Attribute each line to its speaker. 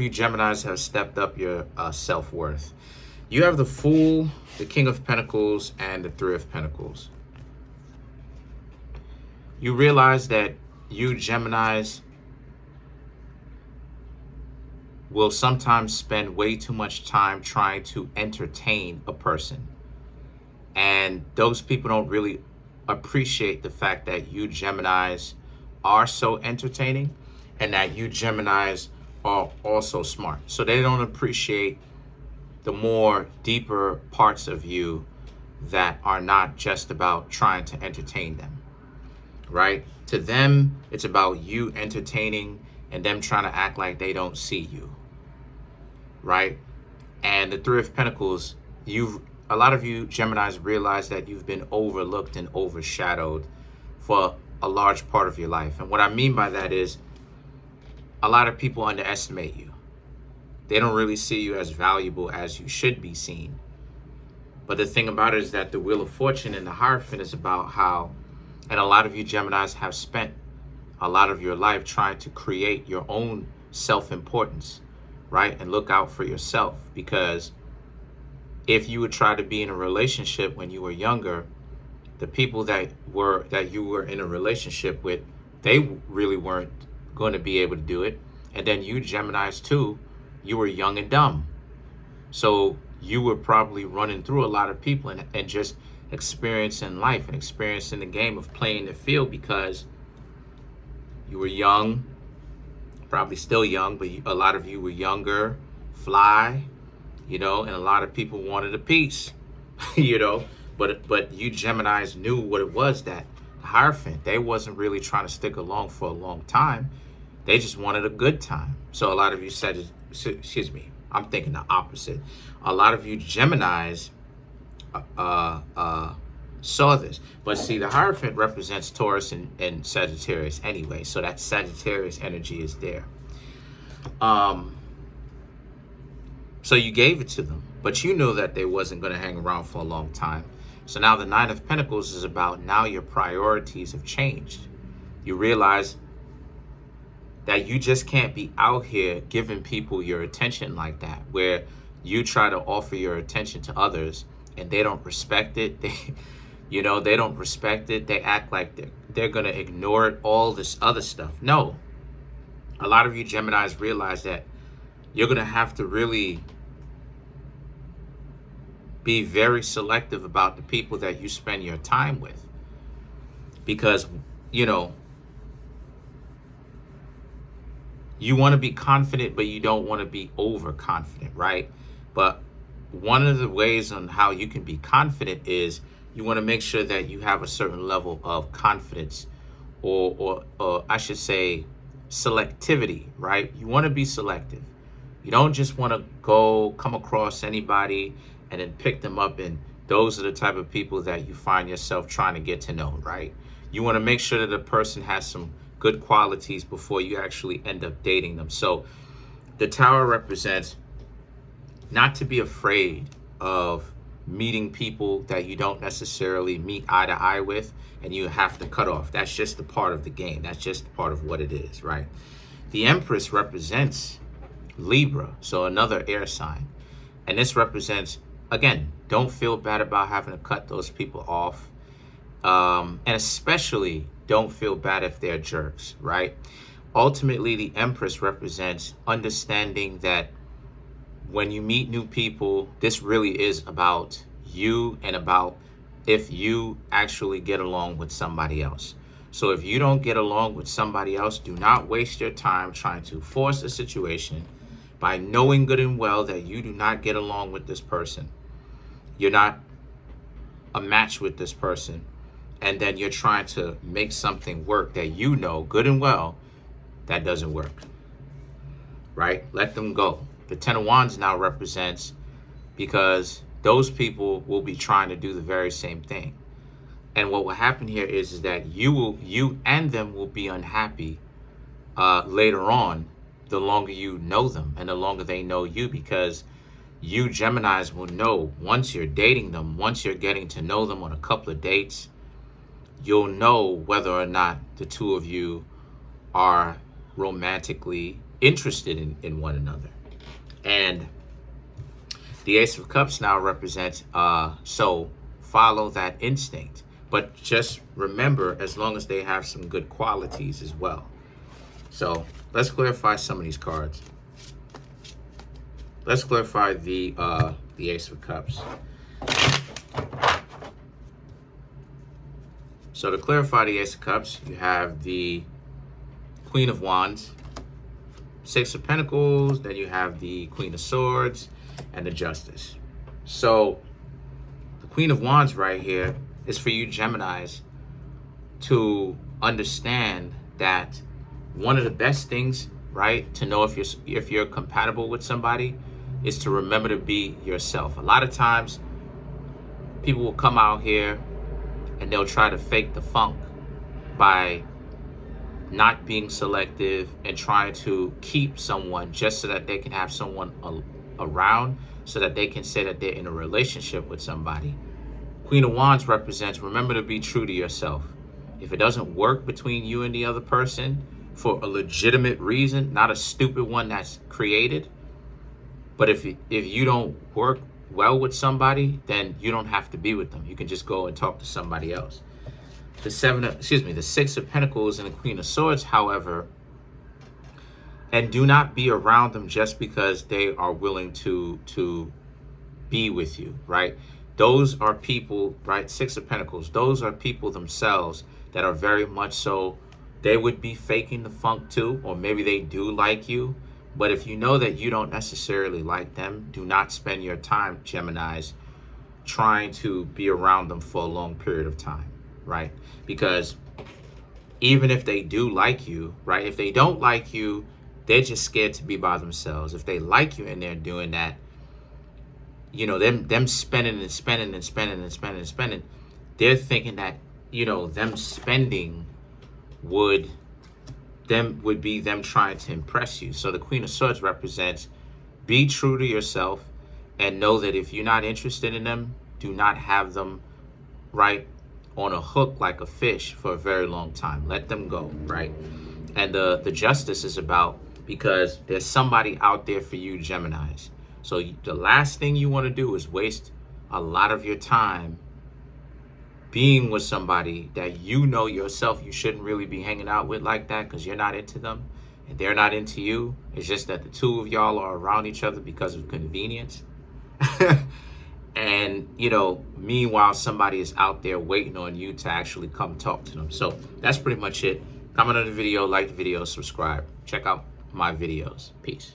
Speaker 1: You Geminis have stepped up your self-worth. You have the Fool, the King of Pentacles, and the Three of Pentacles. You realize that you Geminis will sometimes spend way too much time trying to entertain a person. And those people don't really appreciate the fact that you Geminis are so entertaining and that you Geminis are also smart. So they don't appreciate the more deeper parts of you that are not just about trying to entertain them, right? To them, it's about you entertaining and them trying to act like they don't see you, right? And the Three of Pentacles, a lot of you Geminis realize that you've been overlooked and overshadowed for a large part of your life. And what I mean by that is a lot of people underestimate you. They don't really see you as valuable as you should be seen. But the thing about it is that the Wheel of Fortune and the Hierophant is about how, and a lot of you Geminis have spent a lot of your life trying to create your own self-importance, right? And look out for yourself. Because if you would try to be in a relationship when you were younger, the people that you were in a relationship with, they really weren't going to be able to do it. And then you Geminis too, you were young and dumb. So you were probably running through a lot of people and just experiencing life and experiencing the game of playing the field because you were young, probably still young, but a lot of you were younger, fly, and a lot of people wanted a piece, but you Geminis knew what it was that the Hierophant, they wasn't really trying to stick along for a long time. They just wanted a good time. So a lot of you said, excuse me, I'm thinking the opposite. A lot of you Geminis saw this. But see, the Hierophant represents Taurus and Sagittarius anyway. So that Sagittarius energy is there. So you gave it to them, but you knew that they wasn't going to hang around for a long time. So now the Nine of Pentacles is about now your priorities have changed. You realize that you just can't be out here giving people your attention like that, where you try to offer your attention to others and they don't respect it. They don't respect it. They act like they're going to ignore it, all this other stuff. No. A lot of you Geminis realize that you're going to have to really be very selective about the people that you spend your time with. Because, you want to be confident, but you don't want to be overconfident, right? But one of the ways on how you can be confident is you want to make sure that you have a certain level of confidence or I should say selectivity, right? You want to be selective. You don't just want to come across anybody and then pick them up, and those are the type of people that you find yourself trying to get to know, right? You want to make sure that a person has some good qualities before you actually end up dating them. So the Tower represents not to be afraid of meeting people that you don't necessarily meet eye to eye with and you have to cut off. That's just a part of the game. That's just a part of what it is, right? The Empress represents Libra, so another air sign. And this represents, again, don't feel bad about having to cut those people off. And especially don't feel bad if they're jerks, right? Ultimately, the Empress represents understanding that when you meet new people, this really is about you and about if you actually get along with somebody else. So if you don't get along with somebody else, do not waste your time trying to force a situation by knowing good and well that you do not get along with this person. You're not a match with this person. And then you're trying to make something work that you know good and well that doesn't work, right? Let them go. The Ten of Wands now represents, because those people will be trying to do the very same thing. And what will happen here is that you and them will be unhappy later on, the longer you know them and the longer they know you, because you Geminis will know once you're dating them, once you're getting to know them on a couple of dates, you'll know whether or not the two of you are romantically interested in one another. And the Ace of Cups now represents, so follow that instinct. But just remember, as long as they have some good qualities as well. So let's clarify some of these cards. Let's clarify the Ace of Cups. So to clarify the Ace of Cups, you have the Queen of Wands, Six of Pentacles, then you have the Queen of Swords, and the Justice. So the Queen of Wands right here is for you Geminis to understand that one of the best things, right, to know if you're compatible with somebody is to remember to be yourself. A lot of times people will come out here and they'll try to fake the funk by not being selective and trying to keep someone just so that they can have someone around, so that they can say that they're in a relationship with somebody. Queen of Wands represents, remember to be true to yourself. If it doesn't work between you and the other person for a legitimate reason, not a stupid one that's created, but if you don't work well with somebody, then you don't have to be with them. You can just go and talk to somebody else. The Six of Pentacles and the Queen of Swords, however, and do not be around them just because they are willing to be with you, right? Those are people, right? Six of Pentacles, those are people themselves that are very much so, they would be faking the funk too, or maybe they do like you. But if you know that you don't necessarily like them, do not spend your time, Geminis, trying to be around them for a long period of time, right? Because even if they do like you, right? If they don't like you, they're just scared to be by themselves. If they like you and they're doing that, you know, them spending and spending and spending and spending and spending, they're thinking that, you know, them spending would be them trying to impress you. So the Queen of Swords represents, be true to yourself and know that if you're not interested in them, do not have them, right, on a hook like a fish for a very long time. Let them go, right? And the Justice is about, because there's somebody out there for you, Geminis. So the last thing you want to do is waste a lot of your time being with somebody that you know yourself you shouldn't really be hanging out with like that, because you're not into them and they're not into you. It's just that the two of y'all are around each other because of convenience. And, you know, meanwhile, somebody is out there waiting on you to actually come talk to them. So that's pretty much it. Comment on the video, like the video, subscribe. Check out my videos. Peace.